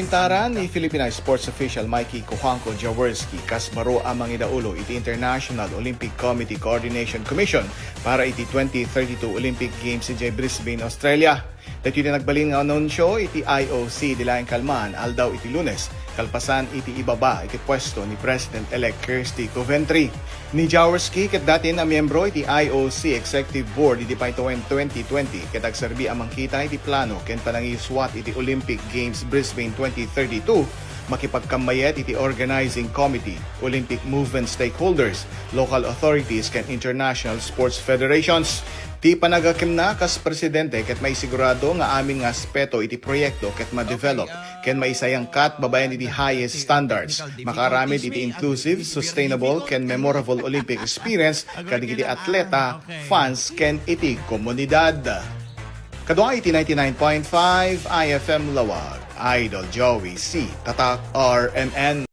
Pintaran ni Philippine sports official Mikey Kuhangko Jaworski kasbaro ang mga idaulo iti International Olympic Committee Coordination Commission para iti 2032 Olympic Games sa Brisbane, Australia. Dahil iti nagbalin nga anunsyo iti IOC dilayang kalmaan aldaw iti Lunes kalpasan iti ibaba iti pwesto ni President-elect 𝐂𝐻𝐶-𝐒 ni Jaworski ket dati na miyembro iti IOC Executive Board iti paituwen 2020 ket agserbi amang kita iti plano ken panangiswat iti Olympic Games Brisbane 2032 makipagkambayet iti Organizing Committee, Olympic movement stakeholders, local authorities ken international sports federations. Ti panagakim na kas presidente ket may sigurado nga amin nga aspeto iti proyekto ket ma-develop ken maisayang kat babayan iti highest standards. Makaramid iti inclusive, sustainable ken memorable Olympic experience kadig iti atleta, fans ken iti komunidad. Kadwa iti 99.5 IFM Lawag, Idol Joey C. Tatak RMN.